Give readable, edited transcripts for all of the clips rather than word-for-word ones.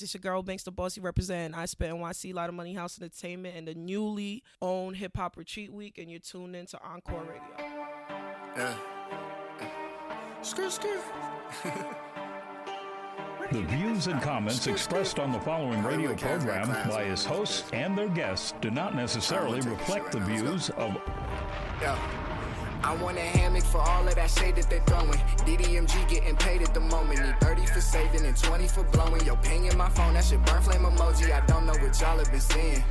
It's your girl Banks Da Bossy representing iSpitNYC, Lotta Money House Entertainment, and the newly owned Hip Hop Retreat Week, and you're tuned in to Encore Radio. Yeah. Skirt. The views and comments expressed on the following radio program by its hosts and their guests do not necessarily reflect the views of... Yeah. I want a hammock for all of that shade that they throwing. DDMG getting paid at the moment. Need 30 for saving and 20 for blowing. Yo, ping in my phone, that shit burn flame emoji. I don't know what y'all have been seeing.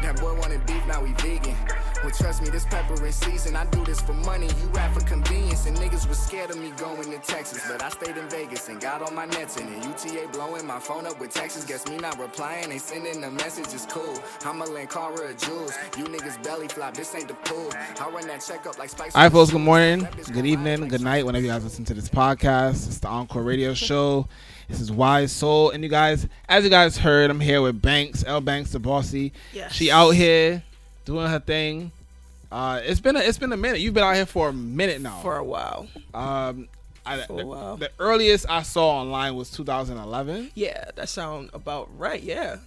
That boy wanted beef, now we vegan. Well, trust me, this pepper in season. I do this for money, you rap for convenience. And niggas was scared of me going to Texas. But I stayed in Vegas and got all my nets in it. UTA blowing my phone up with Texas. Guess me not replying, they sending a message, it's cool. I'ma lend Cara a Jules. You niggas belly flop, this ain't the pool. I run that check up like Spikes. All right, folks, good morning, good evening, good night, whenever you guys listen to this podcast. It's the Encore Radio Show. This is Wize Soul. And you guys, as you guys heard, I'm here with Banks, Banks Da Bossy. Yes. She out here doing her thing. It's been a minute. You've been out here for a minute now. For a while. The earliest I saw online was 2011. Yeah, that sound about right. Yeah,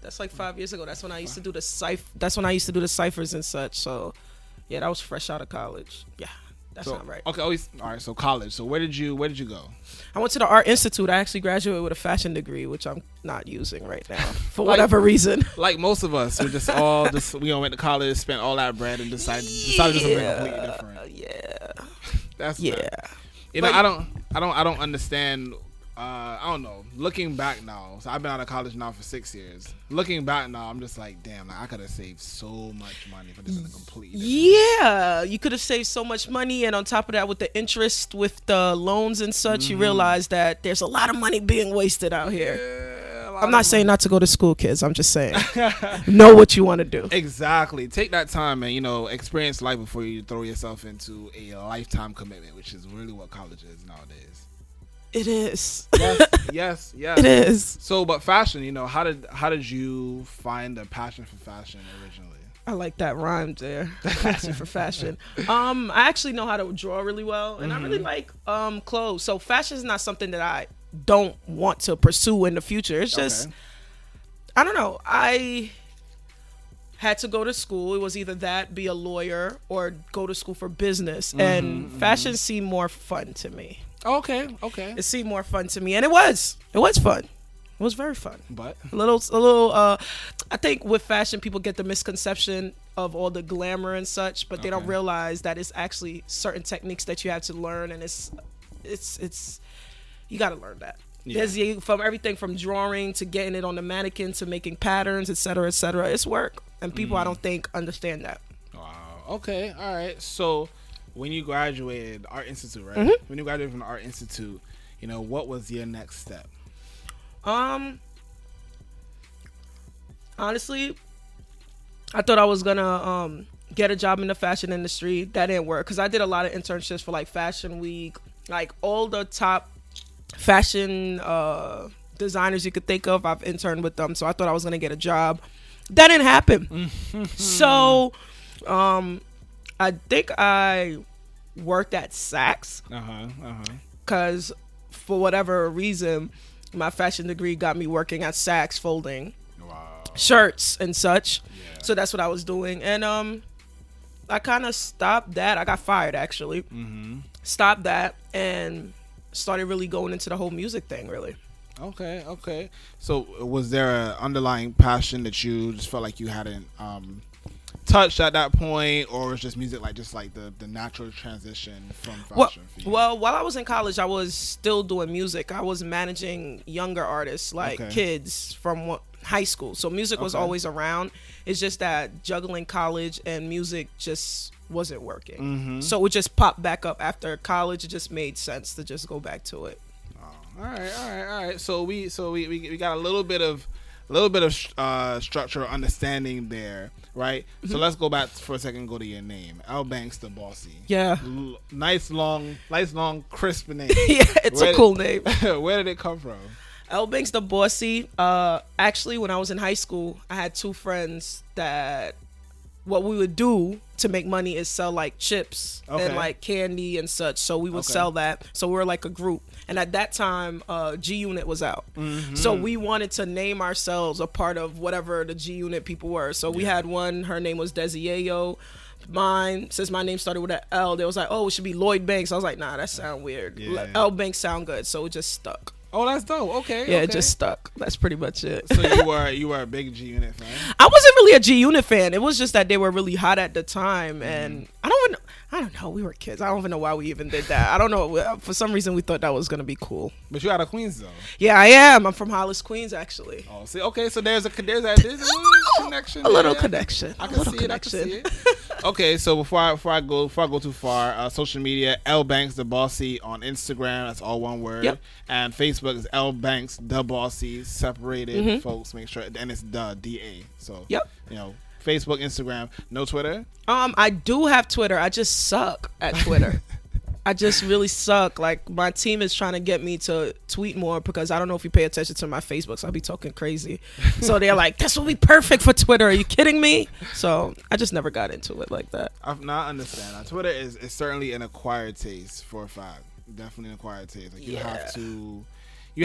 that's like 5 years ago. That's when I used to do the the ciphers and such. So, yeah, that was fresh out of college. Yeah, that's not right. Okay, all right. So college. So where did you go? I went to the Art Institute. I actually graduated with a fashion degree, which I'm not using right now for whatever reason. Like most of us, we went to college, spent all that bread, and decided to do something completely different. Yeah, that's yeah. bad. You know, I don't understand. I don't know. Looking back now, so I've been out of college now for 6 years. Looking back now, I'm just like, damn, like, I could have saved so much money for this in a completely different Yeah, you could have saved so much money, and on top of that, with the interest, with the loans and such, you realize that there's a lot of money being wasted out here. Yeah, I'm not saying not to go to school, kids. I'm just saying, know what you want to do. Exactly. Take that time and experience life before you throw yourself into a lifetime commitment, which is really what college is nowadays. It is. Yes. It is. So, but fashion, how did you find a passion for fashion originally? I like that rhyme there. Passion for fashion. I actually know how to draw really well, and I really like clothes. So fashion is not something that I don't want to pursue in the future. It's just, I don't know. I had to go to school. It was either that, be a lawyer, or go to school for business. And fashion seemed more fun to me. Okay. It seemed more fun to me, and it was fun. It was very fun. But a little. I think with fashion, people get the misconception of all the glamour and such, but they don't realize that it's actually certain techniques that you have to learn, and it's you got to learn that. Yeah. There's from everything from drawing to getting it on the mannequin to making patterns, etc., etc. It's work, and people I don't think understand that. Wow. Okay. All right. So, when you graduated Art Institute, right? When you graduated from the Art Institute, what was your next step? Honestly, I thought I was gonna get a job in the fashion industry. That didn't work because I did a lot of internships for like Fashion Week, like all the top fashion designers you could think of. I've interned with them, so I thought I was gonna get a job. That didn't happen. So, I think I worked at Saks because for whatever reason, my fashion degree got me working at Saks folding shirts and such. Yeah. So that's what I was doing. And I kind of stopped that. I got fired, actually. Stopped that and started really going into the whole music thing, really. Okay. So was there an underlying passion that you just felt like you hadn't touched at that point, or was just music like the natural transition from fashion for you? Well, while I was in college, I was still doing music. I was managing younger artists, like kids from high school. So music was always around. It's just that juggling college and music just wasn't working. So it just popped back up after college. It just made sense to just go back to it. All right. So we got a little bit of structure or understanding there, right? So let's go back for a second. Go to your name, Banks Da Bossy. Yeah. Nice long, crisp name. Yeah, it's a cool name. Where did it come from? Banks Da Bossy. Actually, when I was in high school, I had two friends that what we would do to make money is sell like chips and like candy and such. So we would sell that. So we were like a group. And at that time, G Unit was out. So we wanted to name ourselves a part of whatever the G Unit people were. So we had one, her name was Desiayo. Mine, since my name started with an L, they was like, oh, it should be Lloyd Banks. I was like, nah, that sound weird. L Banks sound good. So it just stuck. Oh, that's dope. Okay. Yeah, it just stuck. That's pretty much it. So you were a big G Unit fan? I wasn't really a G Unit fan. It was just that they were really hot at the time, and I don't know. We were kids. I don't even know why we even did that. I don't know. For some reason, we thought that was gonna be cool. But you out of Queens though. Yeah, I am. I'm from Hollis, Queens, actually. Oh, see, okay. So there's a little connection. A little connection. I can see it. Okay, so before I go too far, social media, L Banks Da Bossy on Instagram. That's all one word. Yep. And Facebook is L Banks Da Bossy, separated. Folks, make sure, and it's DA. So Facebook, Instagram, no Twitter. I do have Twitter. I just suck at Twitter. I just really suck. Like, my team is trying to get me to tweet more because I don't know if you pay attention to my Facebook, so I'll be talking crazy. So they're like, this will be perfect for Twitter. Are you kidding me? So I just never got into it like that. I understand. Twitter is certainly an acquired taste for a fact. Definitely an acquired taste. Like, you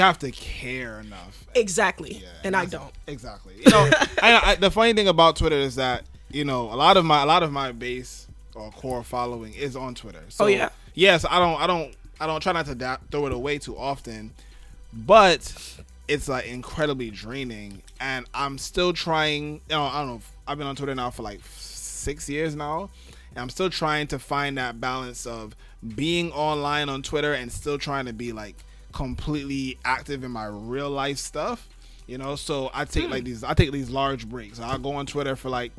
have to care enough. Exactly. Yeah, and I don't. Exactly. The funny thing about Twitter is that, a lot of my base or core following is on Twitter. So, yes, I don't try not to throw it away too often, but it's like incredibly draining, and I'm still trying. I don't know. I've been on Twitter now for like 6 years now, and I'm still trying to find that balance of being online on Twitter and still trying to be like completely active in my real life stuff. So I take these large breaks. I'll go on Twitter for like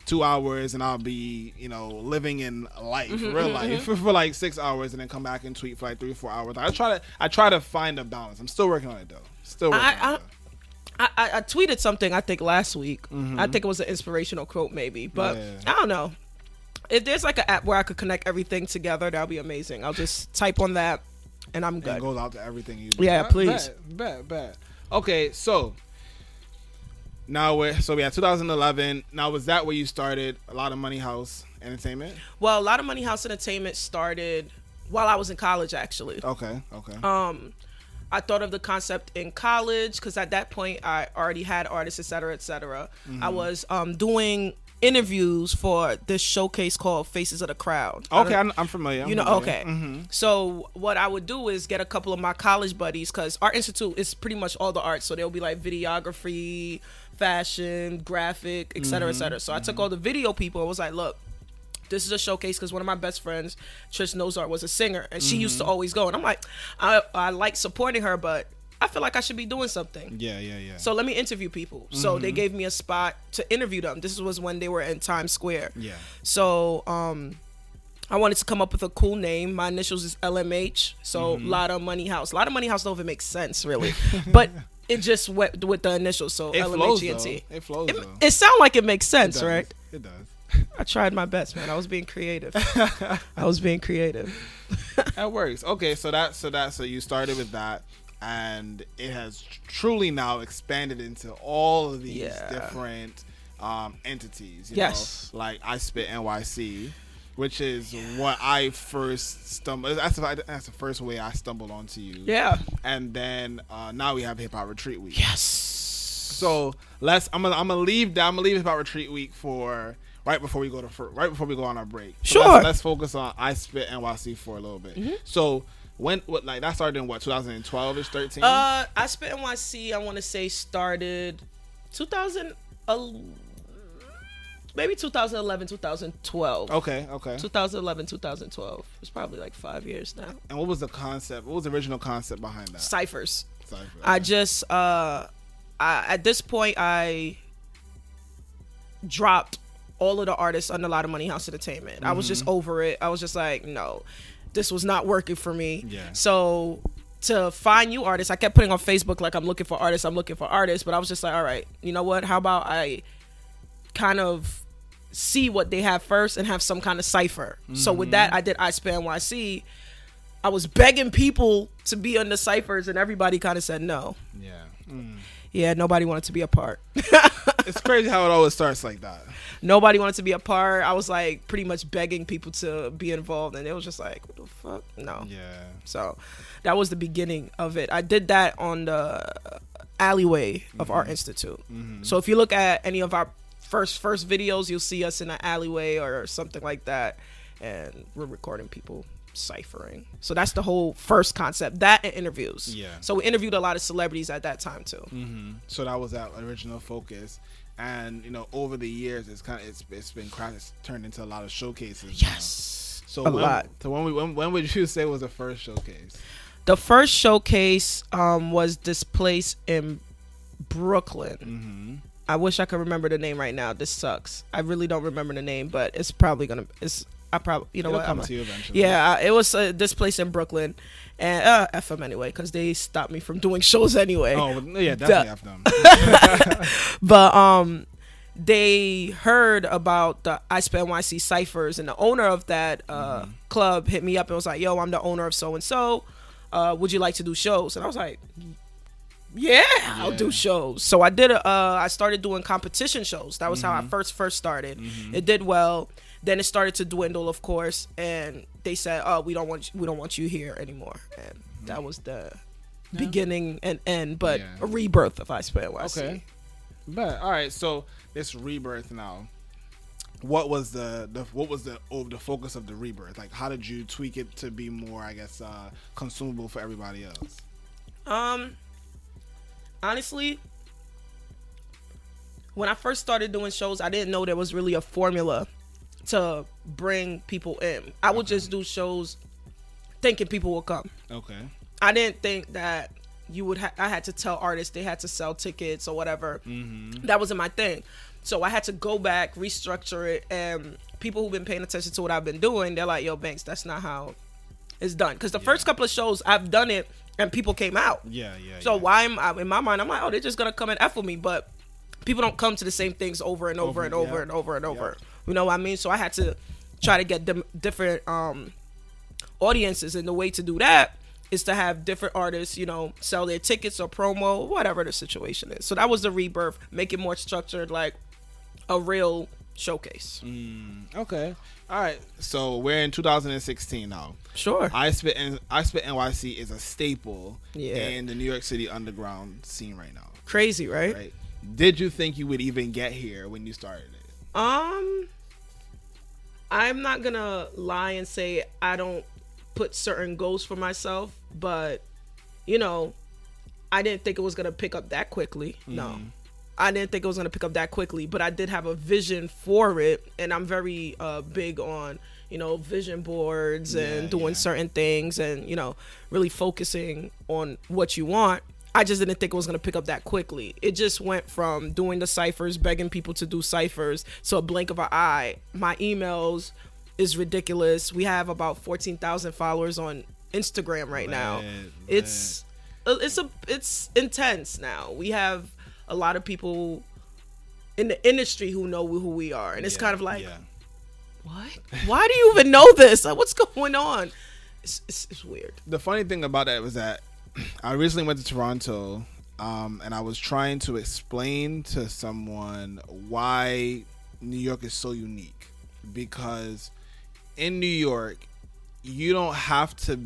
2 hours and I'll be, living in life, real life for like 6 hours, and then come back and tweet for like 3 or 4 hours. I try to find a balance. I'm still working on it though. I tweeted something I think last week. I think it was an inspirational quote maybe, but I don't know. If there's like an app where I could connect everything together, that'd be amazing. I'll just type on that and I'm good. It goes out to everything you do. Yeah, please. Bet. Okay, so now we have 2011. Now, was that where you started Lotta Money House Entertainment? Well, Lotta Money House Entertainment started while I was in college, actually. Okay. I thought of the concept in college because at that point I already had artists, etc., etc. I was doing interviews for this showcase called Faces of the Crowd. Okay, I'm familiar. Okay. So what I would do is get a couple of my college buddies, because Art Institute is pretty much all the arts. So there'll be like videography, fashion, graphic, etc., etc. So I took all the video people and was like, look, this is a showcase because one of my best friends, Trish Nozart, was a singer, and she used to always go. And I'm like, I like supporting her, but I feel like I should be doing something. Yeah. So let me interview people. So they gave me a spot to interview them. This was when they were in Times Square. Yeah. So I wanted to come up with a cool name. My initials is LMH. So Lotta Money House. Lotta Money House don't even make sense really, but it just went with the initials. So LMHENT. It flows. It sounds like it makes sense, right? It does. I tried my best, man. I was being creative. That works. Okay, so you started with that, and it has truly now expanded into all of these different entities. You know, like iSpitNYC, which is what I first stumbled. That's the first way I stumbled onto you. Yeah. And then now we have Hip Hop Retreat Week. Yes. So I'm gonna leave Hip Hop Retreat Week for right before we go on our break. So sure. Let's focus on iSpitNYC for a little bit. So that started in what, 2012ish, 13? iSpitNYC, I want to say started 2011, 2012. Okay. 2011, 2012. It's probably like 5 years now. And what was the concept? What was the original concept behind that? Ciphers. Okay. I just at this point I dropped all of the artists under Lotta Money House Entertainment. I was just over it. I was just like, no, this was not working for me. Yeah. So to find new artists, I kept putting on Facebook like I'm looking for artists, but I was just like, all right, you know what? How about I kind of see what they have first and have some kind of cipher. So with that, I did iSpitNYC. I was begging people to be on the ciphers, and everybody kind of said no. Yeah. Yeah, nobody wanted to be a part. It's crazy how it always starts like that. Nobody wanted to be a part. I was like pretty much begging people to be involved, and it was just like, what the fuck? No. Yeah. So that was the beginning of it. I did that on the alleyway of Art Institute. So if you look at any of our first videos, you'll see us in an alleyway or something like that, and we're recording people ciphering. So that's the whole first concept. That and interviews. Yeah. So we interviewed a lot of celebrities at that time too. So that was that original focus, and over the years, it's been it's turned into a lot of showcases. Yes. Now. So a lot. So when would you say was the first showcase? The first showcase was this place in Brooklyn. I wish I could remember the name right now. This sucks. I really don't remember the name, but it's probably gonna. I probably, It'll what? come to you eventually. Yeah, it was this place in Brooklyn, and F them anyway, because they stopped me from doing shows anyway. Oh yeah, definitely F them. But they heard about the iSpitNYC ciphers, and the owner of that club hit me up and was like, "Yo, I'm the owner of so and so. Would you like to do shows?" And I was like, yeah, I'll do shows. So I did. I started doing competition shows. That was how I first started. It did well. Then it started to dwindle, of course, and they said, "Oh, we don't want you here anymore." And that was the beginning and end, but a rebirth of iSpitNYC. Okay. But all right, so this rebirth now. What was the focus of the rebirth? Like, how did you tweak it to be more, I guess, consumable for everybody else? Honestly, when I first started doing shows, I didn't know there was really a formula to bring people in. I would just do shows thinking people would come. Okay. I didn't think that I had to tell artists they had to sell tickets or whatever. That wasn't my thing. So I had to go back, restructure it, and people who've been paying attention to what I've been doing, they're like, "Yo, Banks, that's not how it's done." Because the first couple of shows I've done it and people came out. So why am I, in my mind, I'm like, oh, they're just gonna come and F with me, but people don't come to the same things over and over and over and over and over. You know what I mean? So I had to try to get them different audiences, and the way to do that is to have different artists, sell their tickets or promo, whatever the situation is. So that was the rebirth, make it more structured, like a real showcase. Okay. All right. So we're in 2016 now. Sure. iSpitNYC is a staple in the New York City underground scene right now. Crazy, right? Right. Did you think you would even get here when you started it? I'm not gonna lie and say I don't put certain goals for myself, but I didn't think it was gonna pick up that quickly. No, I didn't think it was gonna pick up that quickly, but I did have a vision for it, and I'm very big on vision boards and doing certain things, and really focusing on what you want. I just didn't think it was going to pick up that quickly. It just went from doing the ciphers, begging people to do ciphers, to a blink of an eye. My emails is ridiculous. We have about 14,000 followers on Instagram right now. It's intense now. We have a lot of people in the industry who know who we are. And it's kind of like, what? Why do you even know this? Like, what's going on? It's weird. The funny thing about that was that I recently went to Toronto, and I was trying to explain to someone why New York is so unique. Because in New York, you don't have to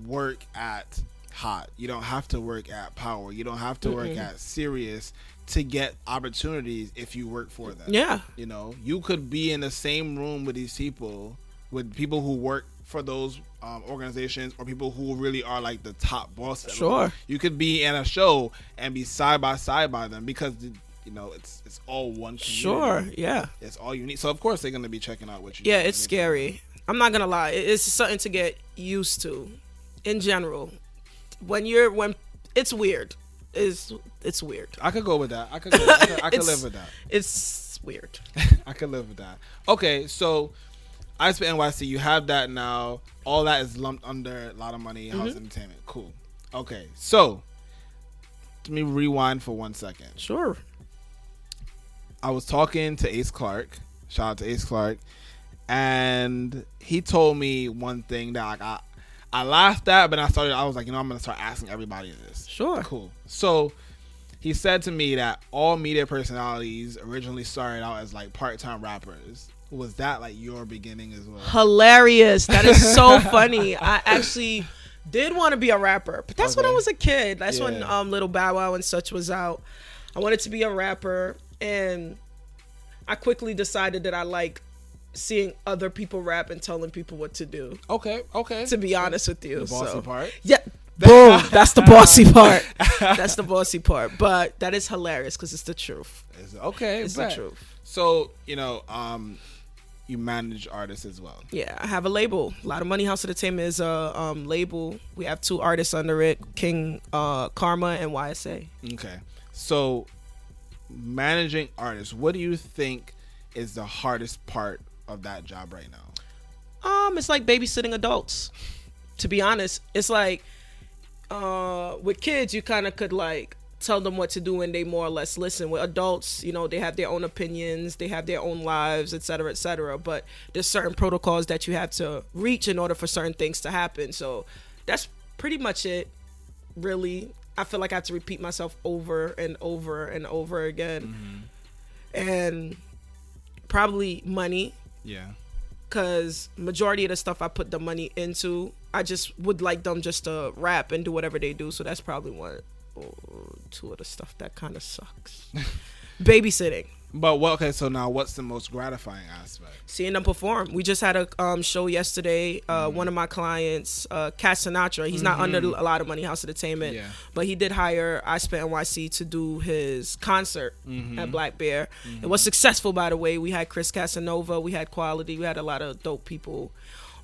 work at Hot. You don't have to work at Power. You don't have to work at Sirius to get opportunities if you work for them. Yeah. You could be in the same room with these people, with people who work for those organizations, or people who really are like the top bosses. Sure. You could be in a show and be side by side by them, because it's all one community. Sure. Yeah. It's all unique. So of course they're gonna be checking out what you. Yeah, it's scary. I'm not gonna lie. It's something to get used to. In general, when it's weird. It's weird. I could go with that. I could live with that. It's weird. I could live with that. Okay, so iSpitNYC, you have that now. All that is lumped under Lotta Money House Entertainment. Cool. Okay, so let me rewind for 1 second. Sure. I was talking to Ace Clark. Shout out to Ace Clark. And he told me one thing that I laughed at, but I was like, I'm going to start asking everybody this. Sure. Cool. So he said to me that all media personalities originally started out as like part-time rappers. Was that like your beginning as well? Hilarious. That is so funny. I actually did want to be a rapper, but that's when I was a kid. That's when Little Bow Wow and such was out. I wanted to be a rapper, and I quickly decided that I like seeing other people rap and telling people what to do. Okay. To be honest with you. The bossy part? Yeah. Boom. That's the bossy part. That's the bossy part. But that is hilarious because it's the truth. It's the truth. So, you manage artists as well. Yeah, I have a label. Lotta Money House Entertainment is a label. We have 2 artists under it, King Karma and Wize. Okay. So, managing artists, what do you think is the hardest part of that job right now? It's like babysitting adults. To be honest, it's like with kids, you kind of could like tell them what to do and they more or less listen. With adults, they have their own opinions, they have their own lives, etc., etc. But there's certain protocols that you have to reach in order for certain things to happen. So that's pretty much it, really. I feel like I have to repeat myself over and over and over again. And probably money. Yeah. Because majority of the stuff I put the money into, I just would like them just to rap and do whatever they do. So that's probably 1 or 2 of the stuff that kind of sucks. Babysitting. But okay, so now what's the most gratifying aspect? Seeing them perform. We just had a show yesterday. One of my clients, Cat Sinatra, he's not under a lot of Money House Entertainment, but he did hire iSpitNYC to do his concert at Black Bear. It was successful, by the way. We had Chris Casanova, we had Quality, we had a lot of dope people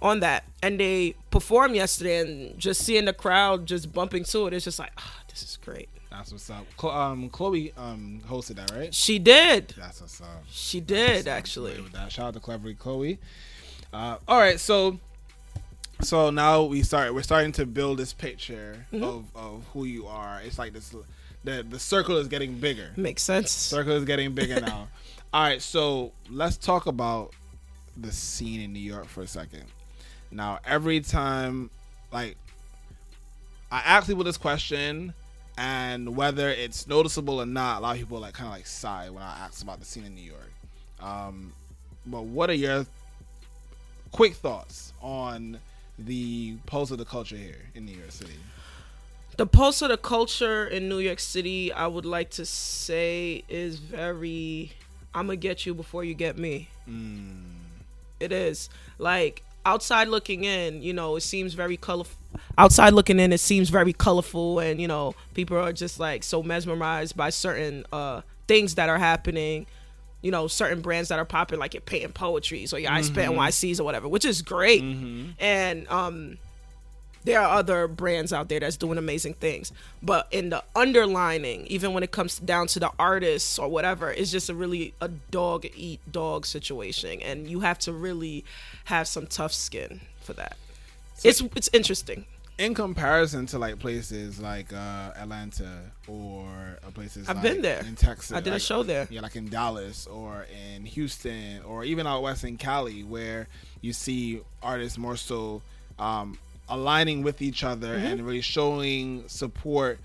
on that. And they performed yesterday, and just seeing the crowd just bumping to it, it's just like, this is great. That's what's up. Chloe hosted that, right? She did. That's what's up. She did, actually. With that. Shout out to Cleverly Chloe. All right, so now we're starting to build this picture of who you are. It's like this. The circle is getting bigger. Makes sense. Circle is getting bigger now. All right, so let's talk about the scene in New York for a second. Now, every time, like, I ask people this question, and whether it's noticeable or not, a lot of people kind of sigh when I ask about the scene in New York. But what are your quick thoughts on the pulse of the culture here in New York City? The pulse of the culture in New York City, I would like to say, is very, I'm going to get you before you get me. It is. Like, outside looking in, it seems very colorful. Outside looking in, it seems very colorful, and people are just so mesmerized by certain things that are happening. Certain brands that are popping, like your Painting Poetries or your iSpitNYCs or whatever, which is great. And there are other brands out there that's doing amazing things. But in the underlining, even when it comes down to the artists or whatever, it's just a dog eat dog situation, and you have to really have some tough skin for that. So it's interesting. In comparison to places like Atlanta or places I've been there in Texas. I did a show there. Yeah, like in Dallas or in Houston or even out west in Cali, where you see artists more so aligning with each other and really showing support,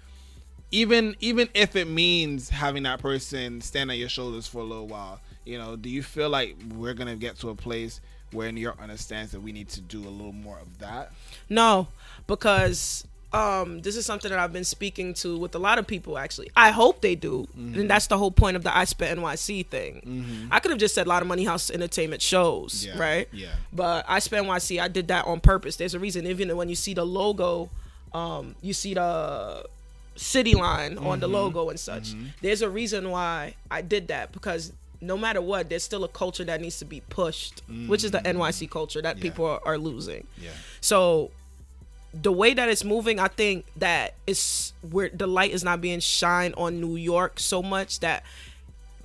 even if it means having that person stand on your shoulders for a little while. Do you feel like we're gonna get to a place where New York understands that we need to do a little more of that? No, because this is something that I've been speaking to with a lot of people, actually. I hope they do. And that's the whole point of the iSpitNYC thing. I could have just said Lotta Money House Entertainment shows, right? Yeah. But iSpitNYC, I did that on purpose. There's a reason. Even when you see the logo, you see the city line on the logo and such. There's a reason why I did that, because no matter what, there's still a culture that needs to be pushed, which is the NYC culture that people are losing. Yeah. So the way that it's moving, I think that it's where the light is not being shined on New York so much that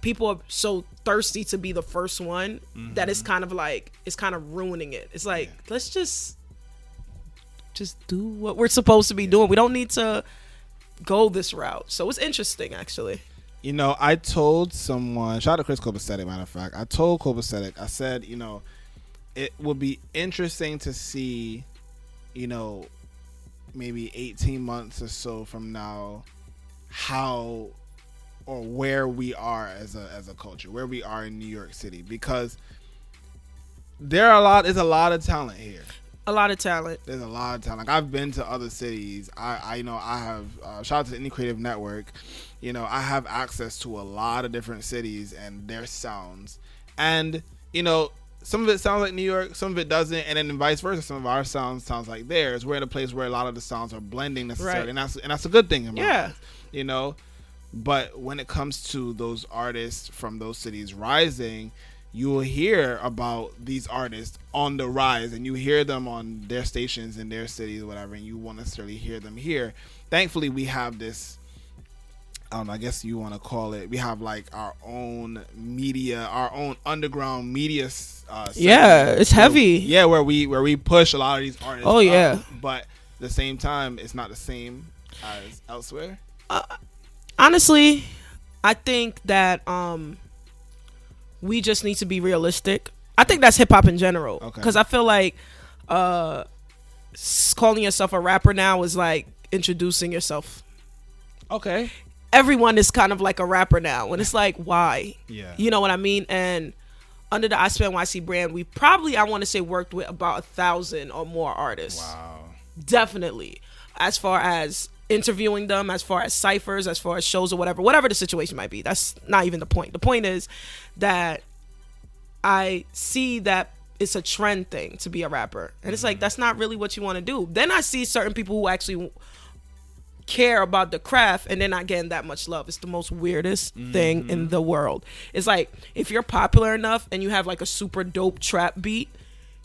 people are so thirsty to be the first one that it's kind of ruining it. It's like, let's just do what we're supposed to be doing. We don't need to go this route. So it's interesting, actually. I told someone, shout out to Chris Copastetik, matter of fact, I told Copastetik, I said, it would be interesting to see, maybe 18 months or so from now, how or where we are as a culture, where we are in New York City, because there's a lot of talent here. A lot of talent. There's a lot of talent. Like, I've been to other cities. I have shout out to the Indie Creative Network. I have access to a lot of different cities and their sounds. And some of it sounds like New York, some of it doesn't, and then vice versa. Some of our sounds like theirs. We're in a place where a lot of the sounds are blending necessarily, right. and that's a good thing in my yeah. eyes, But when it comes to those artists from those cities rising, you will hear about these artists on the rise, and you hear them on their stations in their cities or whatever, and you won't necessarily hear them here. Thankfully, we have this, I guess you want to call it, we have like our own media, our own underground media. Yeah, it's heavy. Yeah, where we push a lot of these artists. Oh yeah. But at the same time, it's not the same as elsewhere. Honestly, I think that we just need to be realistic. I think that's hip hop in general. Because I feel like calling yourself a rapper now is like introducing yourself. Okay. Everyone is kind of like a rapper now, and it's like, why? Yeah. You know what I mean? And under the iSpitNYC brand, we probably, I want to say, worked with about 1,000 or more artists. Wow. Definitely. As far as interviewing them, as far as ciphers, as far as shows or whatever the situation might be. That's not even the point. The point is that I see that it's a trend thing to be a rapper. And it's like, that's not really what you want to do. Then I see certain people who actually care about the craft and they're not getting that much love. It's the most weirdest thing in the world. It's like, if you're popular enough and you have like a super dope trap beat,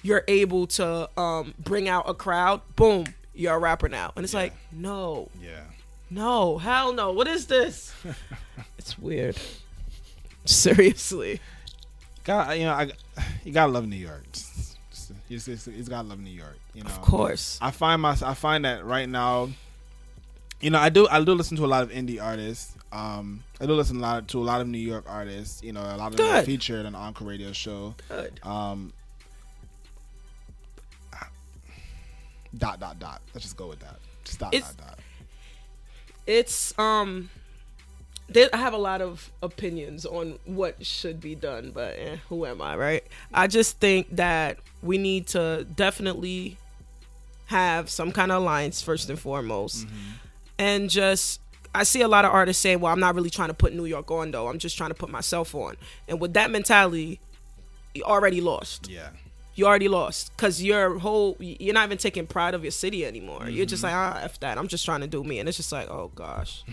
you're able to bring out a crowd. Boom, you're a rapper now. And it's like, no. Yeah. No, hell no. What is this? It's weird. Seriously. You gotta love New York. You gotta love New York. Of course. I find that right now. I do listen to a lot of indie artists. I do listen to a lot of New York artists. A lot of them are featured on the Encore Radio show. Good. Dot. Let's just go with that. Just dot. It's I have a lot of opinions on what should be done, but who am I, right? I just think that we need to definitely have some kind of alliance first and foremost. And I see a lot of artists saying, well, I'm not really trying to put New York on, though. I'm just trying to put myself on. And with that mentality, you already lost. Yeah. You already lost, because you're not even taking pride of your city anymore. You're just like, F that. I'm just trying to do me. And it's just like, oh, gosh.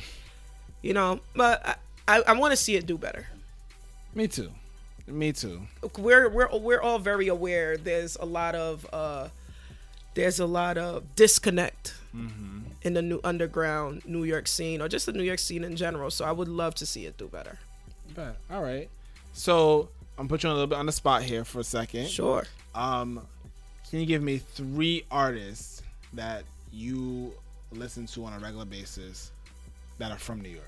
But I want to see it do better. Me too. We're all very aware there's a lot of disconnect in the new underground New York scene, or just the New York scene in general. So I would love to see it do better. All right. So I'm put you on a little bit on the spot here for a second. Sure. Can you give me 3 artists that you listen to on a regular basis that are from New York?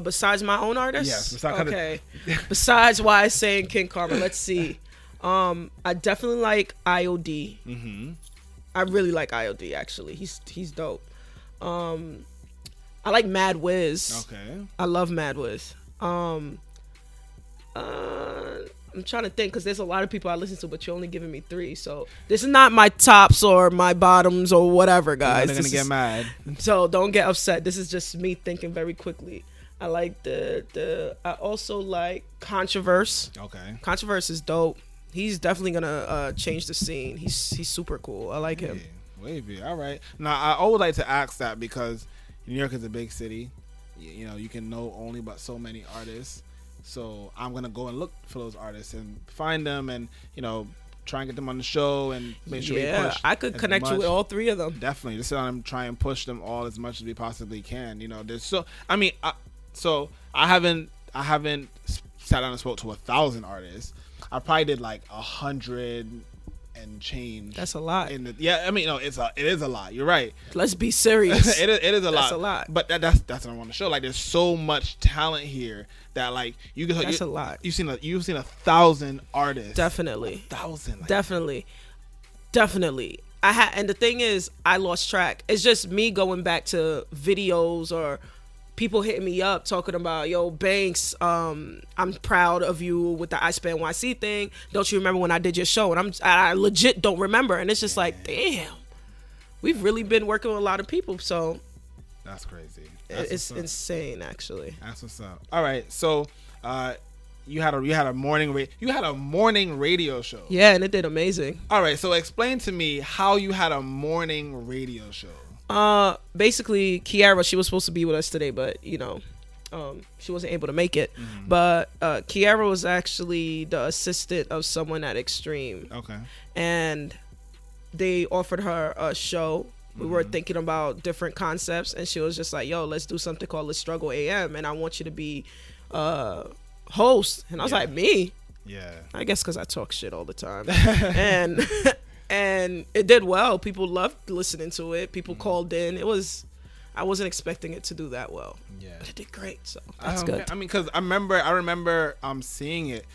Besides my own artists? Yes. Okay. Besides Wize and King Karma, let's see. I definitely like IOD. I really like IOD, actually. He's dope. I like Mad Wiz. Okay. I love Mad Wiz. I'm trying to think, because there's a lot of people I listen to, but you're only giving me 3. So this is not my tops or my bottoms or whatever, guys. They're gonna get mad. So don't get upset. This is just me thinking very quickly. I like I also like Controverse. Okay. Controverse is dope. He's definitely gonna change the scene. He's super cool. I like him. Wavy. All right. Now I always like to ask that, because New York is a big city. You can know only but so many artists. So I'm gonna go and look for those artists and find them, and try and get them on the show and make sure we push. I could connect you with all 3 of them. Definitely, just sit down and try and push them all as much as we possibly can. There's I haven't sat down and spoke to 1,000 artists. I probably did like 100 and change. That's a lot. It is a lot. You're right. Let's be serious. it is a lot. That's a lot. But that's what I want to show. Like, there's so much talent here that, like, that's a lot. You've seen 1,000 artists. Definitely. 1,000. Like, Definitely. And the thing is, I lost track. It's just me going back to videos or people hitting me up talking about, yo, Banks, I'm proud of you with the iSpitNYC thing. Don't you remember when I did your show? And I legit don't remember. And it's just like, damn, we've really been working with a lot of people. So that's crazy. It's insane, actually. That's what's up. All right, so you had a morning radio show. Yeah, and it did amazing. All right, so explain to me how you had a morning radio show. Basically, Kiara, she was supposed to be with us today, but she wasn't able to make it. Mm-hmm. But Kiara was actually the assistant of someone at Extreme. Okay. And they offered her a show. We were thinking about different concepts, and she was just like, yo, let's do something called Let's Struggle AM, and I want you to be host. And I was like, me? Yeah. I guess because I talk shit all the time. And it did well. People loved listening to it. People called in. I wasn't expecting it to do that well. Yeah. But it did great, so that's good. I mean, because I remember seeing it,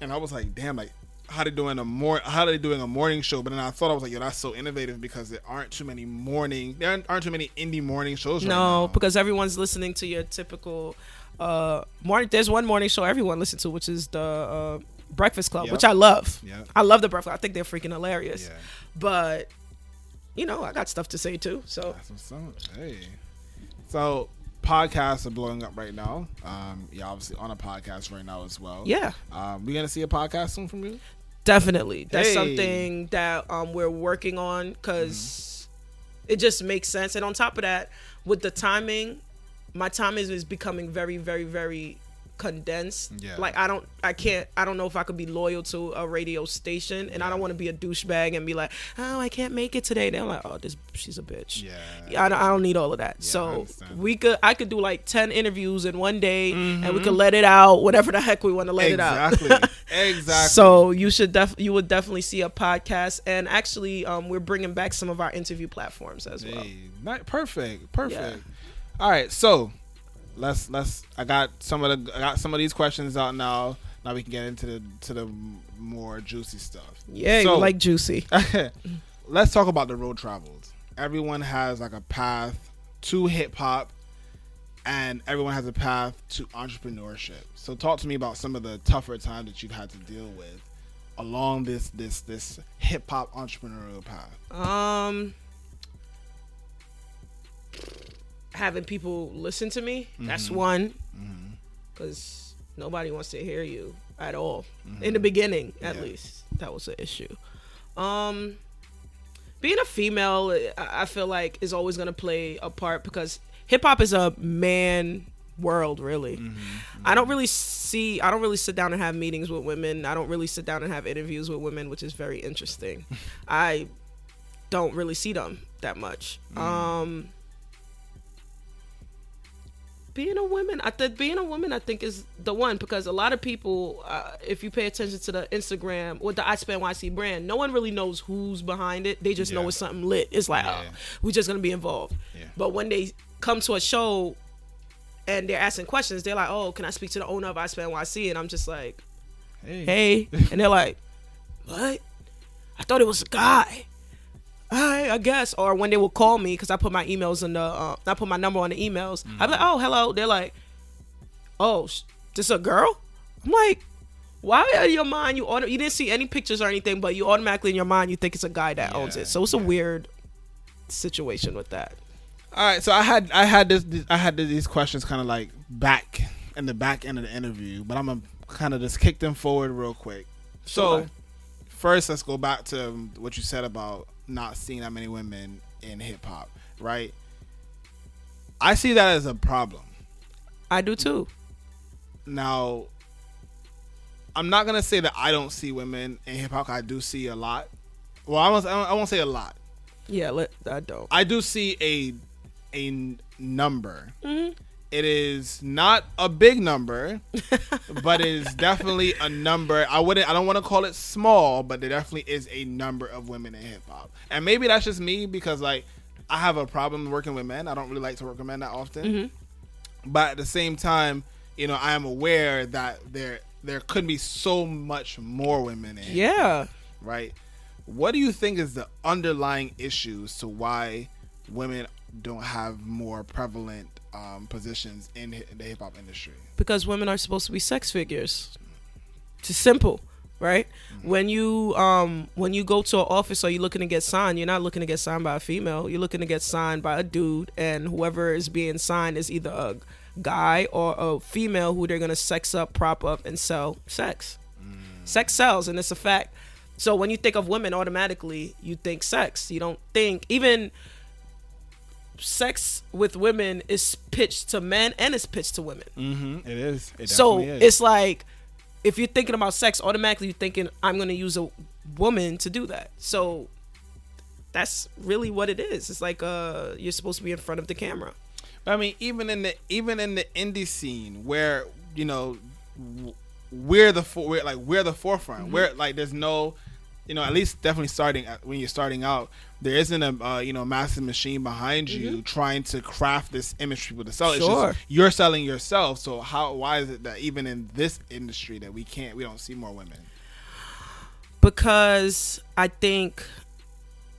and I was like, damn, like, how they doing a morning show? But then I thought, I was like, yo, that's so innovative, because there aren't too many indie morning shows right now. No, because everyone's listening to your typical morning. There's one morning show everyone listens to, which is the Breakfast Club, which I love. Yep. I love the Breakfast Club. I think they're freaking hilarious. Yeah. But I got stuff to say too. So that's what's up. Hey, so podcasts are blowing up right now. You're obviously on a podcast right now as well. Yeah. We gonna see a podcast soon from you? Definitely. That's something that we're working on, because it just makes sense. And on top of that, with the timing, my timing is becoming very, very, very condensed. Yeah. Like I don't know if I could be loyal to a radio station, and I don't want to be a douchebag and be like, oh, I can't make it today. They're like, oh, she's a bitch. Yeah. I don't need all of that. Yeah, so I could do like 10 interviews in one day, and we could let it out whatever the heck we want to let it out. Exactly. So you would definitely see a podcast, and actually we're bringing back some of our interview platforms as well. Perfect. Yeah. All right, so I got some of these questions out now. Now we can get into the more juicy stuff. Yeah, so, you like juicy. Let's talk about the road travels. Everyone has like a path to hip hop, and everyone has a path to entrepreneurship. So talk to me about some of the tougher times that you've had to deal with along this hip hop entrepreneurial path. Having people listen to me, that's one, because nobody wants to hear you at all. In the beginning, at least, that was an issue. Being a female, I feel like, is always going to play a part, because hip hop is a man world, really. I don't really sit down and have meetings with women. I don't really sit down and have interviews with women, which is very interesting. I don't really see them that much. Being a woman, I think is the one, because a lot of people, if you pay attention to the Instagram with the iSpitNYC brand, no one really knows who's behind it. They just know it's something lit. It's like, we're just gonna be involved. Yeah. But when they come to a show and they're asking questions, they're like, oh, can I speak to the owner of iSpitNYC? And I'm just like, hey. And they're like, what? I thought it was a guy. I guess. Or when they will call me, because I put my emails in the I put my number on the emails. I'm like, oh, hello. They're like, oh, this a girl? I'm like, why in your mind you didn't see any pictures or anything, but you automatically in your mind you think it's a guy that owns it. So it's a weird situation with that. All right, so I had these questions kind of like back in the back end of the interview, but I'm gonna kind of just kick them forward real quick. So first, let's go back to what you said about not seeing that many women in hip hop, right? I see that as a problem. I do too. Now, I'm not gonna say that I don't see women in hip hop. I do see a lot. Well, I won't say a lot. Yeah, I don't. I do see a number. It is not a big number, but it is definitely a number. I don't want to call it small, but there definitely is a number of women in hip hop. And maybe that's just me, because like I have a problem working with men. I don't really like to work with men that often. But at the same time, I am aware that there could be so much more women in hip hop, right? What do you think is the underlying issues to why women don't have more prevalent positions in the hip hop industry? Because women are supposed to be sex figures. It's simple, right? When you go to an office or you're looking to get signed, you're not looking to get signed by a female. You're looking to get signed by a dude, and whoever is being signed is either a guy or a female who they're gonna sex up, prop up, and sell sex. Sex sells, and it's a fact. So when you think of women, automatically you think sex. You don't think even sex with women is pitched to men and it's pitched to women. It is. It So definitely is. it's like, if you're thinking about sex, automatically you're thinking, I'm going to use a woman to do that. So that's really what it is. It's like you're supposed to be in front of the camera. I mean, even in the indie scene where, you know, we're the forefront. We're like, there's no, you know, at least definitely when you're starting out, there isn't a massive machine behind you trying to craft this image for people to sell. It's Sure. just you're selling yourself. So why is it that even in this industry that we don't see more women? Because I think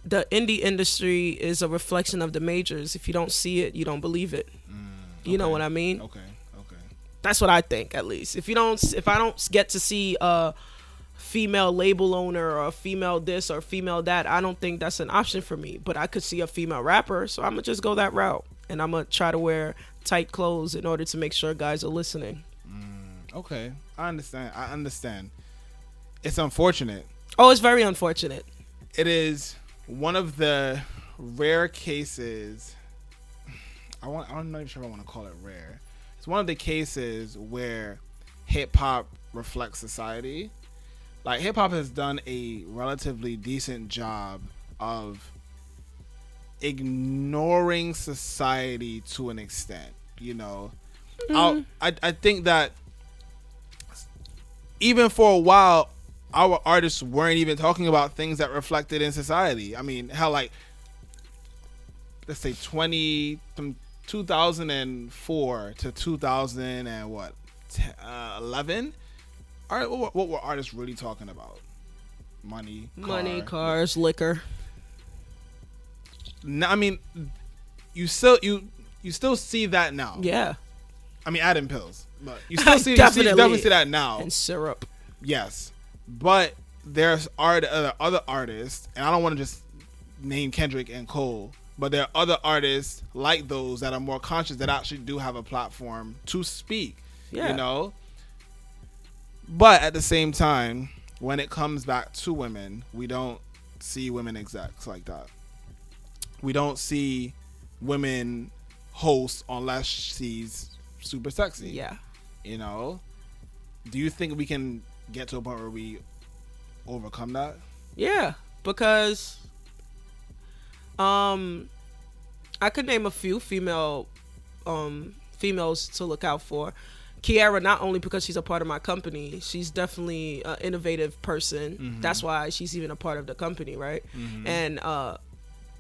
the indie industry is a reflection of the majors. If you don't see it, you don't believe it. You know what I mean? Okay. That's what I think, at least. If I don't get to see a female label owner or a female this or female that, I don't think that's an option for me. But I could see a female rapper, so I'm gonna just go that route, and I'm gonna try to wear tight clothes in order to make sure guys are listening. Okay, I understand. It's unfortunate. Oh, it's very unfortunate. It is one of the rare cases. I'm not even sure if I want to call it rare. It's one of the cases where hip hop reflects society. Like, hip hop has done a relatively decent job of ignoring society to an extent. You know, I think that even for a while, our artists weren't even talking about things that reflected in society. I mean, hell, like, let's say from 2004 to 2011. All right, what were artists really talking about? Money, cars, liquor. No, I mean, you still see that now. Yeah. I mean, adding pills, but you still see definitely see that now. And syrup. Yes, but there's other artists, and I don't want to just name Kendrick and Cole, but there are other artists like those that are more conscious that actually do have a platform to speak. Yeah. You know. But at the same time, when it comes back to women, we don't see women execs like that. We don't see women hosts unless she's super sexy. Yeah. You know? Do you think we can get to a point where we overcome that? Yeah, because I could name a few females to look out for. Kiara, not only because she's a part of my company, she's definitely an innovative person. That's why she's even a part of the company, right? And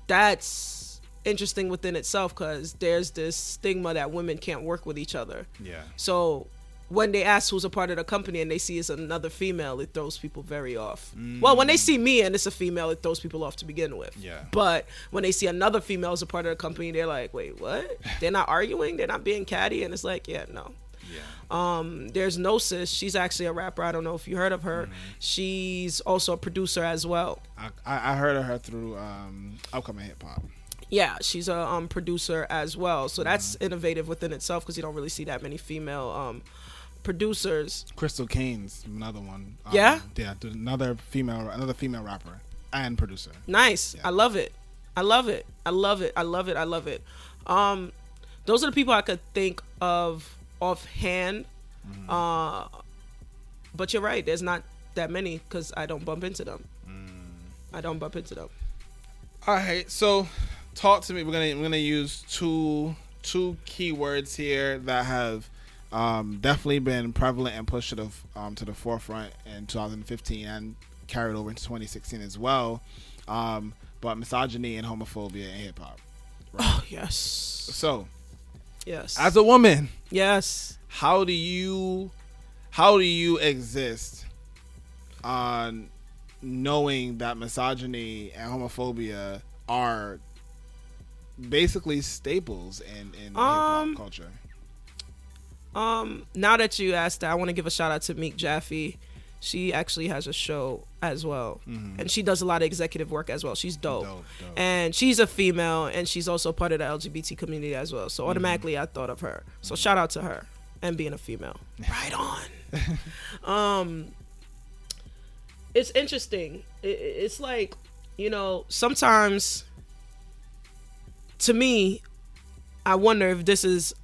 that's interesting within itself, because there's this stigma that women can't work with each other. Yeah. So when they ask who's a part of the company and they see it's another female, it throws people very off. Well, when they see me and it's a female, it throws people off to begin with. Yeah. But when they see another female as a part of the company, they're like, wait, what? They're not arguing? They're not being catty? And it's like, yeah, no. Yeah. There's Gnosis. She's actually a rapper. I don't know if you heard of her. She's also a producer as well. I heard of her through Upcoming Hip Hop. Yeah, she's a producer as well. So that's innovative within itself, because you don't really see that many female producers. Crystal Kane's another one. Yeah? Yeah, another female rapper and producer. Nice. Yeah. I love it. Those are the people I could think of offhand. But you're right, there's not that many, because I don't bump into them. All right, so talk to me. We're gonna use two keywords here that have definitely been prevalent and pushed to the forefront in 2015 and carried over into 2016 as well. But misogyny and homophobia in hip hop. Right? Oh yes. So, yes. as a woman, yes. How do you exist on knowing that misogyny and homophobia are basically staples in hip hop culture. Now that you asked that, I want to give a shout out to Meek Jaffe. She actually has a show as well, and she does a lot of executive work as well. She's dope. And she's a female, and she's also part of the LGBT community as well. So automatically, I thought of her. So shout out to her and being a female. Right on. It's interesting. It's like, you know, sometimes to me, I wonder if this is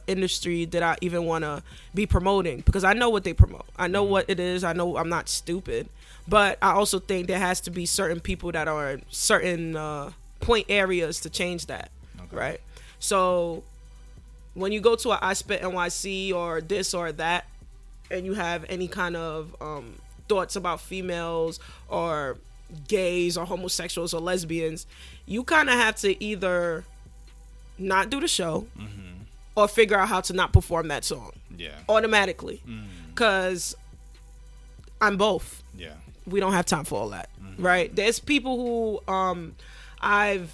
industry that I even want to be promoting, because I know what they promote. I know what it is. I know I'm not stupid, but I also think there has to be certain people that are in certain point areas to change that. Okay. Right. So when you go to an iSpitNYC or this or that, and you have any kind of thoughts about females or gays or homosexuals or lesbians, you kind of have to either not do the show or figure out how to not perform that song automatically, because I'm both. We don't have time for all that. Right. There's people who I've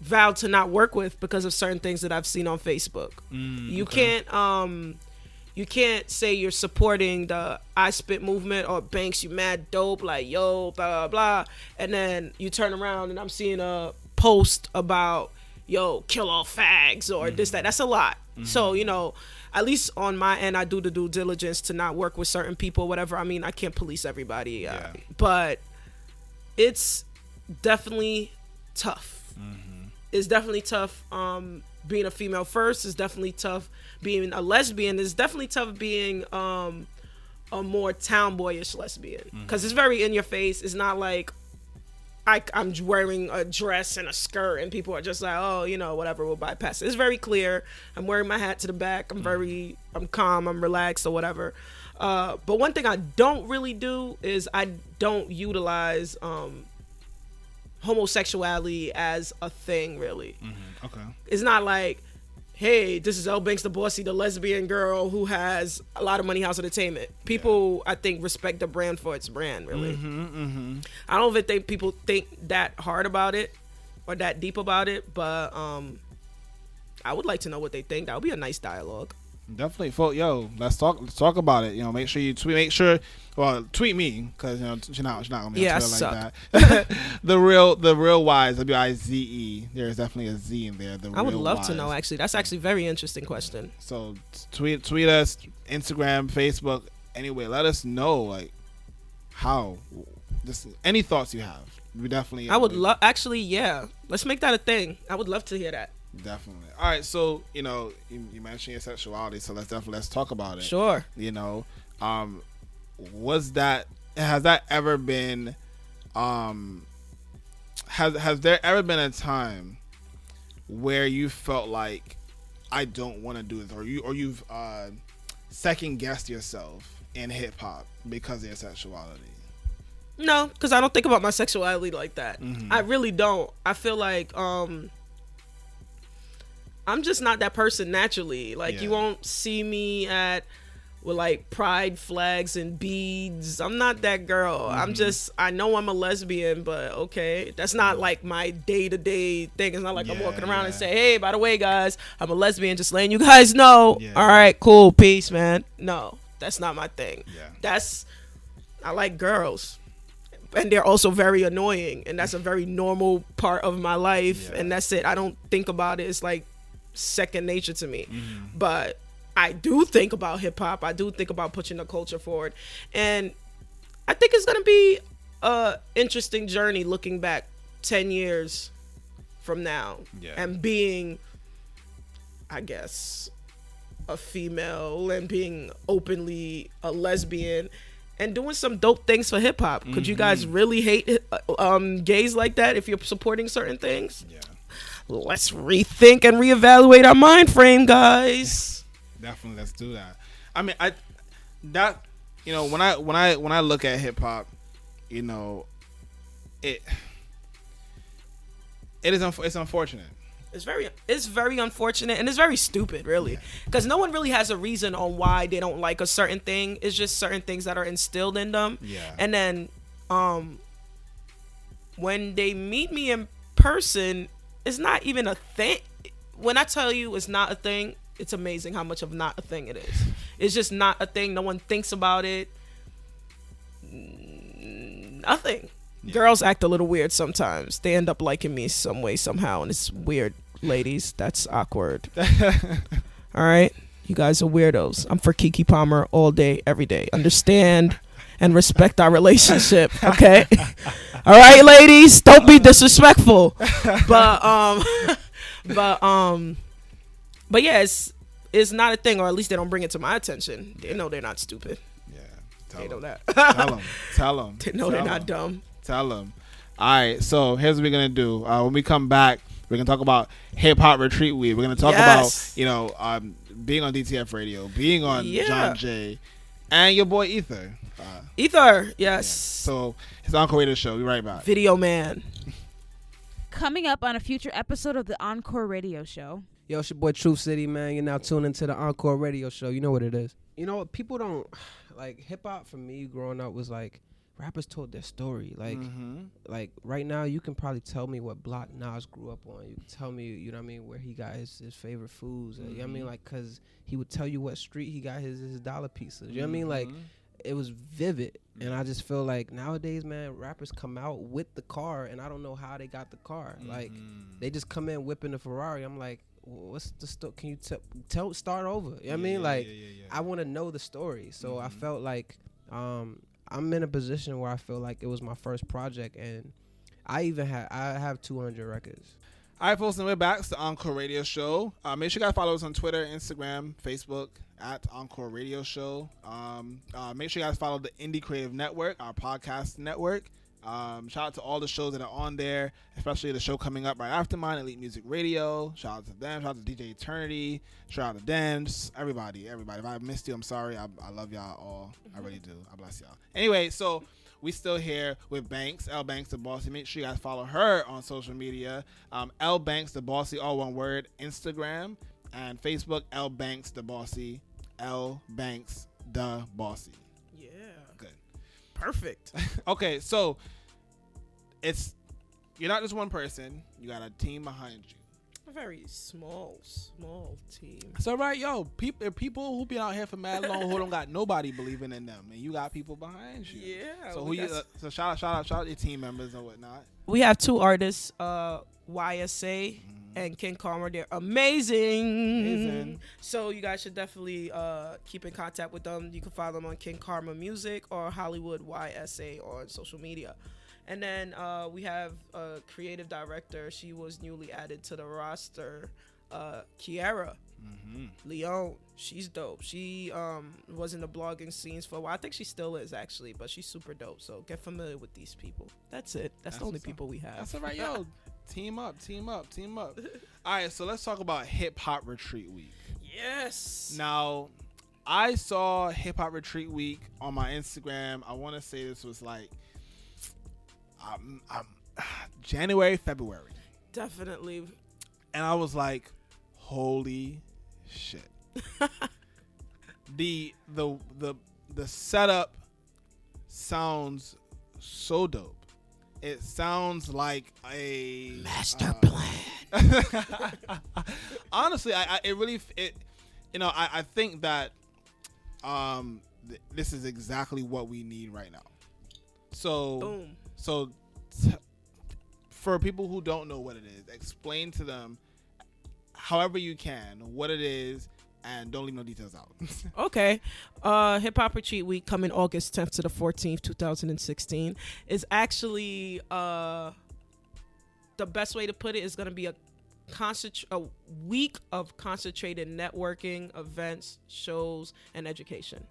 vowed to not work with because of certain things that I've seen on Facebook. You can't say you're supporting the I Spit movement or Banks, you mad dope, like, yo, blah, blah, blah. And then you turn around and I'm seeing a post about, yo, kill all fags or this, that. That's a lot. So, you know, at least on my end, I do the due diligence to not work with certain people, whatever. I mean, I can't police everybody. But it's definitely tough. It's definitely tough being a female first. It's definitely tough being a lesbian. It's definitely tough being a more tomboyish lesbian, because it's very in your face. It's not like I'm wearing a dress and a skirt and people are just like, oh, you know, whatever, we'll bypass it. It's very clear. I'm wearing my hat to the back. I'm calm. I'm relaxed or whatever. But one thing I don't really do is I don't utilize homosexuality as a thing, really. Okay. It's not like, hey, this is Banks Da Bossy, the lesbian girl who has a Lotta Money House Entertainment. People, I think, respect the brand for its brand, really. I don't even think people think that hard about it or that deep about it, but I would like to know what they think. That would be a nice dialogue. Definitely. Let's talk about it. You know, make sure you tweet. Tweet me, because you know she's not gonna be on Twitter like that. the real Wize, Wize. There's definitely a Z in there. I would love to know. Actually, that's actually a very interesting question. So tweet us, Instagram, Facebook, anyway. Let us know like how. Just any thoughts you have. We definitely. I would love. Actually, yeah. Let's make that a thing. I would love to hear that. Definitely. All right, so you know, you mentioned your sexuality, so let's talk about it. Sure. You know, has that ever been, has there ever been a time where you felt like I don't want to do this, or you've second guessed yourself in hip hop because of your sexuality? No, because I don't think about my sexuality like that. I really don't. I feel like I'm just not that person naturally. Like, you won't see me with like pride flags and beads. I'm not that girl. I know I'm a lesbian, but okay. That's not like my day-to-day thing. It's not like I'm walking around and say, hey, by the way, guys, I'm a lesbian, just letting you guys know. All right, cool, peace, man. No, that's not my thing. I like girls. And they're also very annoying. And that's a very normal part of my life. And that's it. I don't think about it. It's like second nature to me. But I do think about hip hop. I do think about pushing the culture forward, and I think it's gonna be a interesting journey looking back 10 years from now and being, I guess, a female and being openly a lesbian and doing some dope things for hip hop. Could you guys really hate gays like that if you're supporting certain things? Let's rethink and reevaluate our mind frame, guys. Definitely, let's do that. I mean, when I look at hip hop, you know, it's unfortunate. It's very unfortunate, and it's very stupid, really, because no one really has a reason on why they don't like a certain thing. It's just certain things that are instilled in them. And then when they meet me in person is not even a thing. When I tell you it's not a thing, it's amazing how much of not a thing it is. It's just not a thing. No one thinks about it. Nothing. Yeah. Girls act a little weird sometimes. They end up liking me some way, somehow, and it's weird, ladies. That's awkward. All right? You guys are weirdos. I'm for Keke Palmer all day, every day. Understand and respect our relationship, okay? All right, ladies? Don't be disrespectful. But yeah, it's not a thing, or at least they don't bring it to my attention. They know they're not stupid. Yeah, they know that. Tell them. They know they're not dumb. Tell them. All right, so here's what we're gonna do. When we come back, we're gonna talk about Hip Hop Retreat Week. We're gonna talk about being on DTF Radio, being on John Jay, and your boy Ether. Ether, yes. Yeah. So it's Encore Radio Show. We'll be right back. Video Man. Coming up on a future episode of the Encore Radio Show. Yo, it's your boy Truth City, man. You're now tuned into the Encore Radio Show. You know what it is. You know what? People don't, like, hip-hop for me growing up was, like, rappers told their story. Like, like right now, you can probably tell me what block Nas grew up on. You can tell me, you know what I mean, where he got his favorite foods. You know what I mean? Like, because he would tell you what street he got his dollar pieces. You know what I mean? Like, it was vivid. And I just feel like nowadays, man, rappers come out with the car, and I don't know how they got the car. Like, they just come in whipping the Ferrari. I'm like, what's the story? Can you start over? You know what I mean? Like, I want to know the story. So I felt like I'm in a position where I feel like it was my first project, and I have 200 records. All right, folks, and we're back. It's the Encore Radio Show. Make sure you guys follow us on Twitter, Instagram, Facebook, at Encore Radio Show. Make sure you guys follow the Indie Creative Network, our podcast network. Shout out to all the shows that are on there, especially the show coming up right after mine, Elite Music Radio. Shout out to them. Shout out to DJ Eternity. Shout out to Dance. Everybody. If I missed you, I'm sorry. I love y'all all. I really do. I bless y'all. Anyway, so we still here with Banks, L Banks Da Bossy. Make sure you guys follow her on social media. L Banks Da Bossy, all one word. Instagram and Facebook, L Banks Da Bossy. L Banks Da Bossy. Yeah. Good. Perfect. Okay, so you're not just one person. You got a team behind you. A very small team. It's all right, yo. People who been out here for mad long who don't got nobody believing in them, and you got people behind you. Yeah. So shout out your team members and whatnot. We have two artists, Wize and King Karma. They're amazing. So you guys should definitely keep in contact with them. You can follow them on King Karma Music or Hollywood YSA on social media. And then we have a creative director. She was newly added to the roster, Kiara Leon. She's dope. She was in the blogging scenes for a while. I think she still is, actually, but she's super dope. So get familiar with these people. That's it. That's the only people we have. That's all right, yo. Team up. All right, so let's talk about Hip Hop Retreat Week. Yes. Now, I saw Hip Hop Retreat Week on my Instagram. I want to say this was like January, February. Definitely. And I was like, holy shit. The setup sounds so dope. It sounds like a master plan. Honestly, I think that this is exactly what we need right now. So boom. So for people who don't know what it is, explain to them however you can what it is, and don't leave no details out. Okay. Hip Hop Retreat Week coming August 10th to the 14th, 2016 is actually the best way to put it is going to be a week of concentrated networking, events, shows, and education.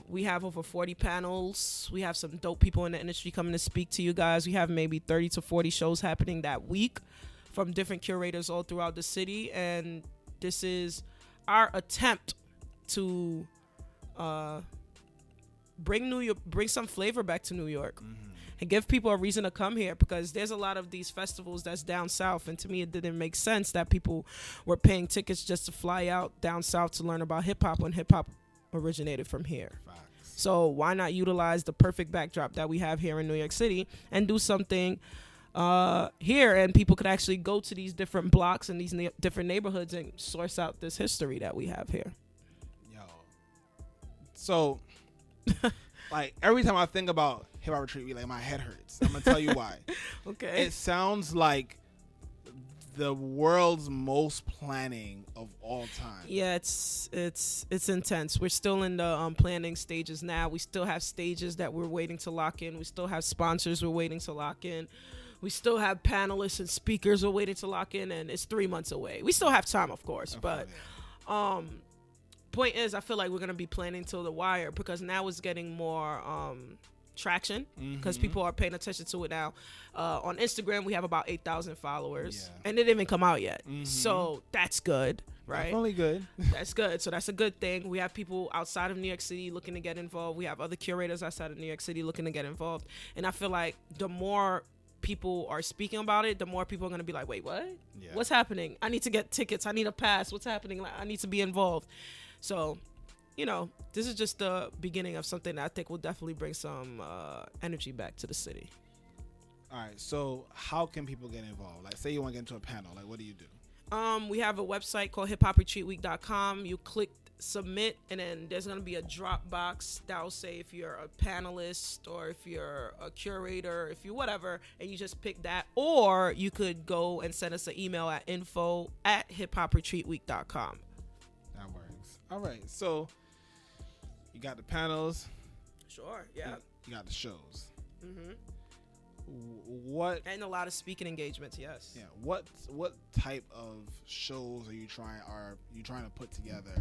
We have over 40 panels. We have some dope people in the industry coming to speak to you guys. We have maybe 30 to 40 shows happening that week from different curators all throughout the city. And this is our attempt to bring some flavor back to New York. And give people a reason to come here, because there's a lot of these festivals that's down south, and to me it didn't make sense that people were paying tickets just to fly out down south to learn about hip-hop when hip-hop originated from here. Facts. So why not utilize the perfect backdrop that we have here in New York City and do something here, and people could actually go to these different blocks and these different neighborhoods and source out this history that we have here. Yo. So, like, every time I think about Hip Hop Retreat Week, like, my head hurts. I'm going to tell you why. Okay. It sounds like the world's most planning of all time. Yeah, it's intense. We're still in the planning stages now. We still have stages that we're waiting to lock in. We still have sponsors we're waiting to lock in. We still have panelists and speakers we're waiting to lock in, and it's 3 months away. We still have time, of course, but point is, I feel like we're gonna be planning till the wire, because now it's getting more traction, because people are paying attention to it now. On Instagram, we have about 8,000 followers, and it didn't even come out yet. So that's good, right? Definitely good. That's good. So that's a good thing. We have people outside of New York City looking to get involved. We have other curators outside of New York City looking to get involved. And I feel like the more people are speaking about it, the more people are going to be like, wait, what? Yeah. What's happening? I need to get tickets. I need a pass. What's happening? Like, I need to be involved. So, this is just the beginning of something that I think will definitely bring some energy back to the city. All right. So how can people get involved? Like, say you want to get into a panel. Like, what do you do? We have a website called hiphopretreatweek.com. You click submit, and then there's going to be a drop box that will say if you're a panelist or if you're a curator, if you whatever, and you just pick that. Or you could go and send us an email at info@hiphopretreatweek.com. That works. All right. So you got the panels. Sure. Yeah. You got the shows. Mm-hmm. What, and a lot of speaking engagements? Yes. Yeah. What type of shows are you trying to put together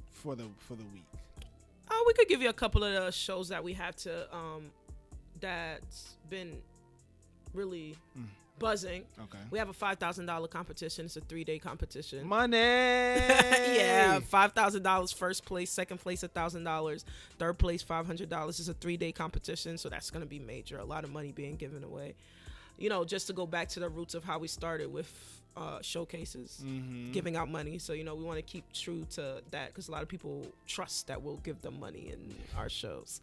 for the week? We could give you a couple of the shows that we have to that's been really buzzing. Okay. We have a $5,000 competition. It's a 3-day competition. Money. Yeah, $5,000 first place, second place $1,000, third place $500. It's a 3-day competition, so that's gonna be major. A lot of money being given away. Just to go back to the roots of how we started with showcases, giving out money. So we want to keep true to that, because a lot of people trust that we'll give them money in our shows.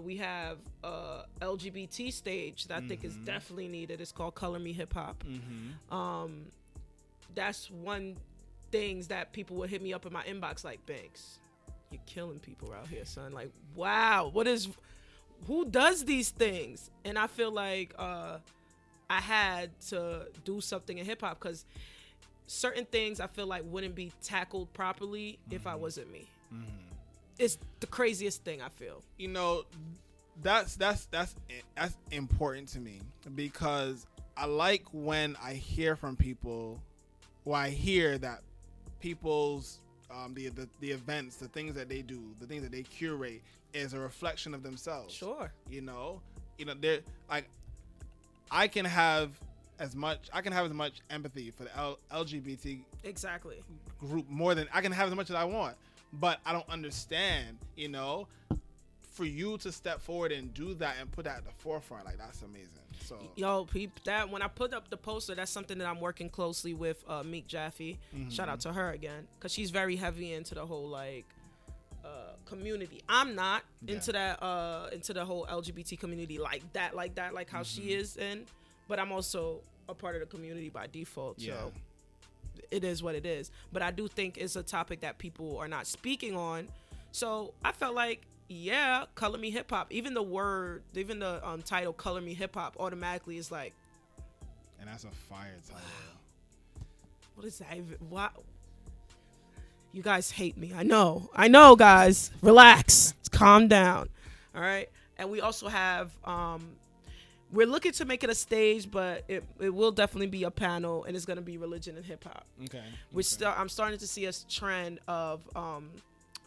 We have LGBT stage that I think is definitely needed. It's called Color Me Hip Hop. That's one things that people would hit me up in my inbox like, Banks, you're killing people out here, son. Like, wow, who does these things? And I feel like I had to do something in hip hop, because certain things I feel like wouldn't be tackled properly if I wasn't me. It's the craziest thing I feel. That's important to me, because I like when I hear from people, or I hear that people's the events, the things that they do, the things that they curate is a reflection of themselves. Sure. They're like, I can have as much empathy for the LGBT exactly group, more than I can have as much as I want. But I don't understand, for you to step forward and do that and put that at the forefront, like, that's amazing. So, yo, that when I put up the poster, that's something that I'm working closely with Meek Jaffe. Shout out to her again, because she's very heavy into the whole community. I'm not into that into the whole LGBT community like how she is in, but I'm also a part of the community by default. Yeah. So it is what it is. But I do think it's a topic that people are not speaking on. So I felt like, yeah, Color Me Hip Hop. Even the title Color Me Hip Hop automatically is like, and that's a fire title. What is that even? Wow. You guys hate me. I know, guys. Relax. Calm down. All right. And we also have we're looking to make it a stage, but it will definitely be a panel, and it's gonna be religion and hip hop. Okay. I'm starting to see a trend of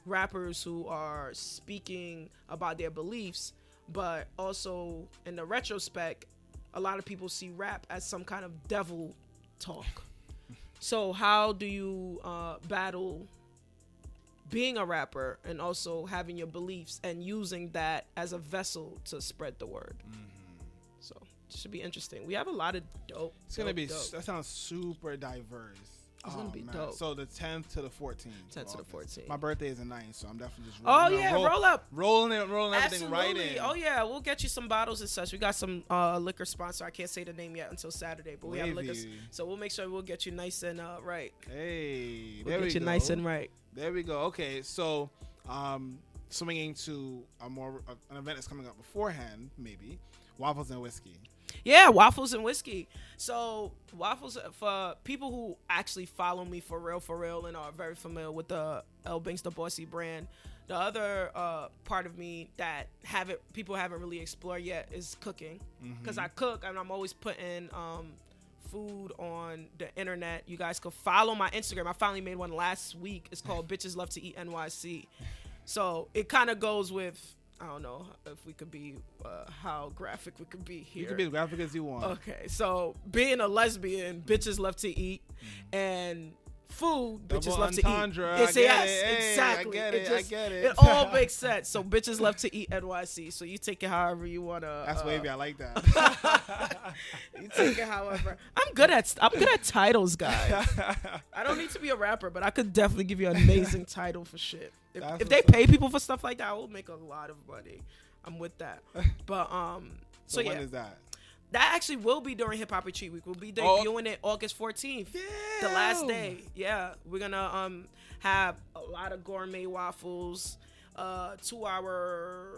rappers who are speaking about their beliefs, but also in the retrospect, a lot of people see rap as some kind of devil talk. So how do you battle being a rapper and also having your beliefs and using that as a vessel to spread the word? So it should be interesting. We have a lot of dope. It's gonna be. That sounds super diverse. It's gonna be dope. So the 10th to the 14th. 10th to the 14th. My birthday is the 9th, so I'm definitely just rolling. Oh yeah, roll up. Rolling everything Absolutely. right in. Oh yeah, we'll get you some bottles and such. We got some liquor sponsor. I can't say the name yet until Saturday, but we have liquor. So we'll make sure we'll get you nice and right. Hey, we'll get you nice and right. There we go. Okay, so swinging to an event that's coming up beforehand, maybe waffles and whiskey. Yeah, waffles and whiskey. So waffles, for people who actually follow me for real, and are very familiar with the Banks Da Bossy brand. The other part of me that people haven't really explored yet is cooking, because I cook and I'm always putting food on the internet. You guys could follow my Instagram. I finally made one last week. It's called Bitches Love to Eat NYC. So it kind of goes with, I don't know if we could be how graphic we could be here. You can be as graphic as you want. Okay, so being a lesbian, bitches love to eat, and food, bitches love to eat. Yes, exactly. I get it. It all makes sense. So bitches love to eat NYC. So you take it however you wanna. That's wavy. I like that. You take it however. I'm good at titles, guys. I don't need to be a rapper, but I could definitely give you an amazing title for shit. If they pay people for stuff like that, I will make a lot of money. I'm with that. But so yeah. When is that? That actually will be during Hip Hop Retreat Week. We'll be debuting it August 14th. Yeah. The last day. Yeah. We're gonna have a lot of gourmet waffles, 2-hour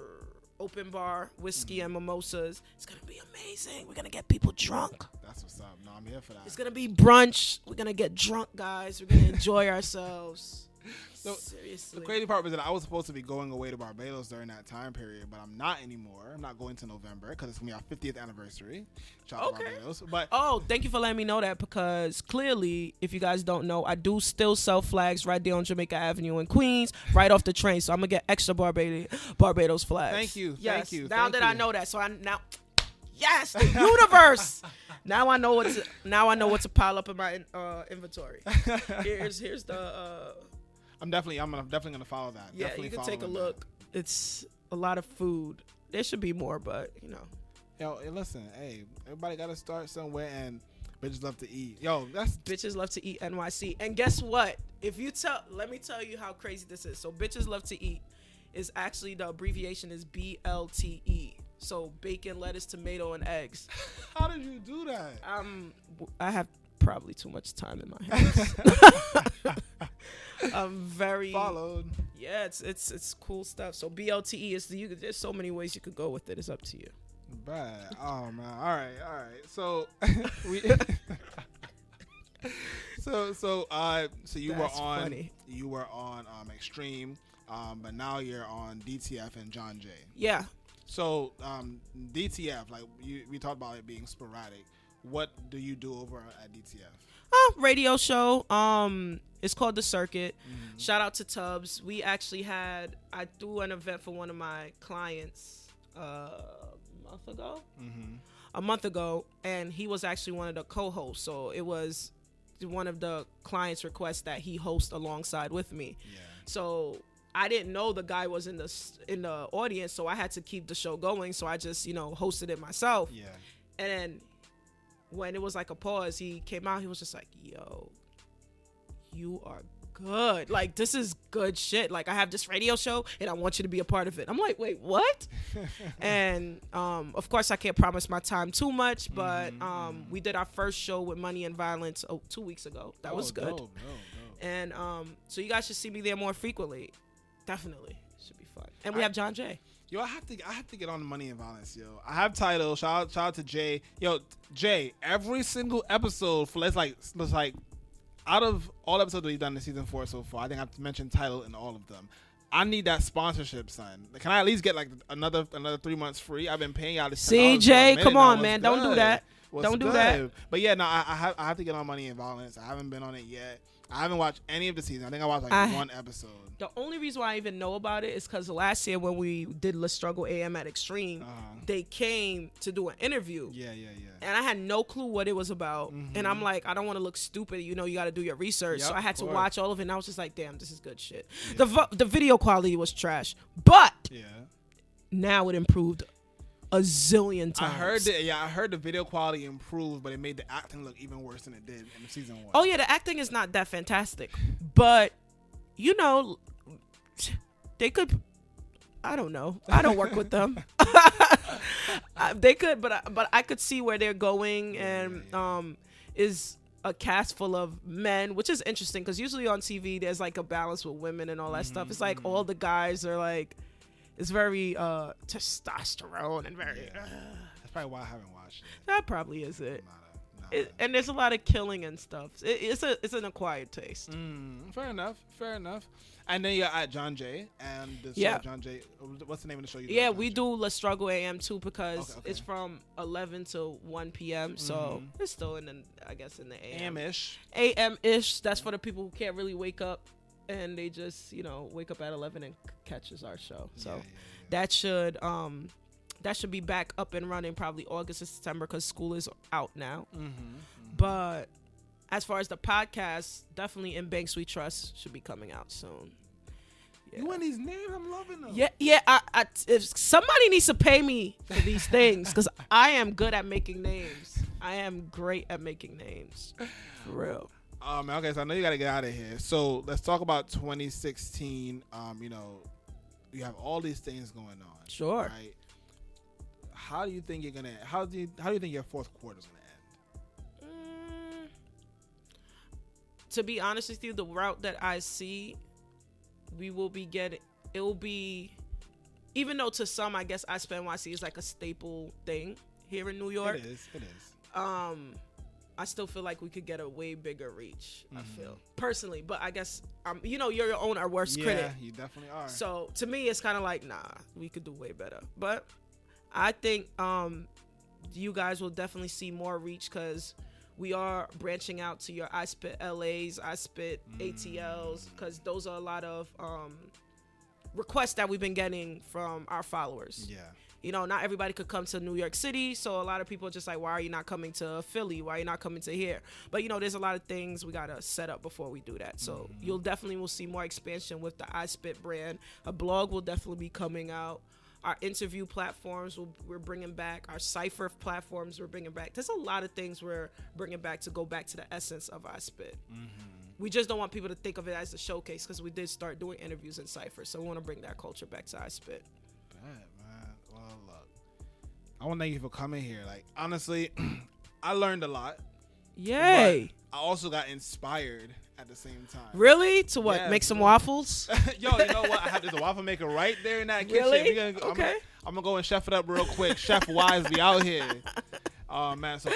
open bar, whiskey and mimosas. It's gonna be amazing. We're gonna get people drunk. That's what's up. No, I'm here for that. It's gonna be brunch. We're gonna get drunk, guys. We're gonna enjoy ourselves. So seriously. The crazy part was that I was supposed to be going away to Barbados during that time period, but I'm not anymore. I'm not going to November because it's gonna be our 50th anniversary. Shout out to Barbados. But thank you for letting me know that, because clearly, if you guys don't know, I do still sell flags right there on Jamaica Avenue in Queens, right off the train. So I'm gonna get extra Barbados flags. Thank you. Yes. Thank you. Now that I know that, yes, the universe. Now I know what to pile up in my inventory. Here's the. I'm definitely gonna follow that. Yeah, definitely you can take a look. It's a lot of food. There should be more, but Yo, listen, hey, everybody gotta start somewhere, and bitches love to eat. Yo, that's Bitches Love to Eat NYC. And guess what? Let me tell you how crazy this is. So Bitches Love to Eat is actually, the abbreviation is BLTE. So bacon, lettuce, tomato, and eggs. How did you do that? I have probably too much time in my hands. I'm very followed. Yeah, it's cool stuff. So BLTE is there's so many ways you could go with it. It's up to you. Bad. Oh man. All right. So you were on Extreme, but now you're on DTF and John Jay. Yeah. So DTF, like we talked about it being sporadic. What do you do over at DTF? Radio show. It's called The Circuit. Shout out to Tubbs. I threw an event for one of my clients a month ago, and he was actually one of the co-hosts. So it was one of the clients' requests that he host alongside with me. Yeah. So I didn't know the guy was in the audience, so I had to keep the show going. So I just hosted it myself. Yeah. And then when it was like a pause, he came out. He was just like, "Yo, you are good. Like, this is good shit. Like, I have this radio show, and I want you to be a part of it." I'm like, "Wait, what?" And of course, I can't promise my time too much, but we did our first show with Money and Violence 2 weeks ago. That was good. Dope. And so you guys should see me there more frequently. Definitely, should be fun. And we have John Jay. Yo, I have to get on Money and Violence, yo. I have title. Shout out to Jay. Yo, Jay, every single episode for let's like out of all episodes that you've done in season 4 so far, I think I've mentioned title in all of them. I need that sponsorship, son. Can I at least get like another 3 months free? I've been paying y'all this. CJ, come on, man. Don't do that. Don't do that. But yeah, no, I have to get on Money and Violence. I haven't been on it yet. I haven't watched any of the seasons. I think I watched one episode. The only reason why I even know about it is because last year when we did Let's Struggle AM at Extreme, they came to do an interview. Yeah. And I had no clue what it was about. And I'm like, I don't want to look stupid. You got to do your research. So I had to watch all of it. And I was just like, damn, this is good shit. Yeah. The video quality was trash. But now it improved a zillion times. I heard the video quality improved, but it made the acting look even worse than it did in season 1. Oh yeah, the acting is not that fantastic, but you know, they could. I don't know. I don't work with them. They could, but I could see where they're going, and is a cast full of men, which is interesting because usually on TV there's like a balance with women and all that stuff. It's like all the guys are like, it's very testosterone and very. That's probably why I haven't watched it. That probably is it. And there's a lot of killing and stuff. It's an acquired taste. Fair enough. And then you're at John Jay and the show John Jay. What's the name of the show? We do La Struggle AM too because it's from 11 to 1 p.m. So it's still in the AM. AM-ish. That's for the people who can't really wake up and they just wake up at 11 and catches our show. So that should be back up and running probably August or September because school is out now. But as far as the podcast, definitely In Banks We Trust should be coming out soon. You want these names? I'm loving them. Yeah. If somebody needs to pay me for these things, because I am good at making names. I am great at making names, for real. Okay, so I know you got to get out of here. So let's talk about 2016. You have all these things going on. Sure. Right. How do you think you're gonna? How do you think your fourth quarter is gonna end? To be honest with you, the route that I see, we will be getting. It will be, even though to some, I guess iSpitNYC is like a staple thing here in New York. It is. I still feel like we could get a way bigger reach. I feel personally, but I guess you're your own worst critic. Yeah, you definitely are. So to me, it's kind of like, nah, we could do way better. But I think you guys will definitely see more reach because we are branching out to your iSpit LAs, iSpit ATLs, because those are a lot of requests that we've been getting from our followers. Yeah. Not everybody could come to New York City, so a lot of people are just like, why are you not coming to Philly? Why are you not coming to here? But, there's a lot of things we got to set up before we do that. So you'll definitely will see more expansion with the iSpit brand. A blog will definitely be coming out. Our interview platforms, we're bringing back. Our Cypher platforms, we're bringing back. There's a lot of things we're bringing back to go back to the essence of iSpit. We just don't want people to think of it as a showcase because we did start doing interviews in Cypher. So we want to bring that culture back to iSpit. Well, look, I want to thank you for coming here. Like, honestly, I learned a lot. Yay. I also got inspired at the same time. Really? To what? Yeah, Make some waffles? Yo, you know what? I have this waffle maker right there in that kitchen. Really? Okay. I'm going to go and chef it up real quick. Chef Wize be out here. Man. So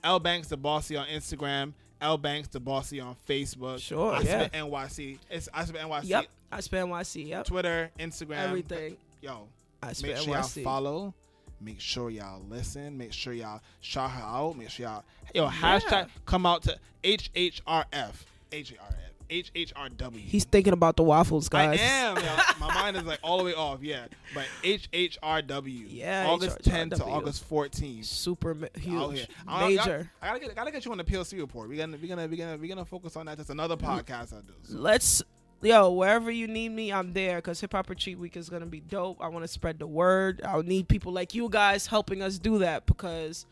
L Banks Da Bossy on Instagram. L Banks Da Bossy on Facebook. Sure, iSpitNYC. It's iSpitNYC. Yep. iSpitNYC, yep. Twitter, Instagram. Everything. Yo, iSpitNYC. make sure y'all follow. Make sure y'all listen. Make sure y'all shout her out. Make sure y'all, hashtag come out to HHRF. HHRW. He's thinking about the waffles, guys. I am. My mind is like all the way off. Yeah, but HHRW. Yeah. August 10th to August 14th. Super huge, out major. I gotta get you on the PLC report. We're gonna focus on that. That's another podcast I do. So. Wherever you need me, I'm there because Hip Hop Retreat Week is gonna be dope. I want to spread the word. I'll need people like you guys helping us do that because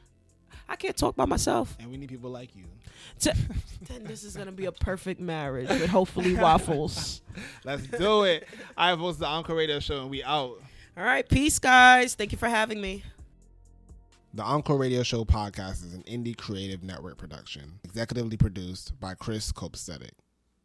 I can't talk by myself. And we need people like you. Then this is going to be a perfect marriage with hopefully waffles. Let's do it. I have hosted the Encore Radio Show and we out. All right. Peace, guys. Thank you for having me. The Encore Radio Show podcast is an indie creative network production, executively produced by Copastetik.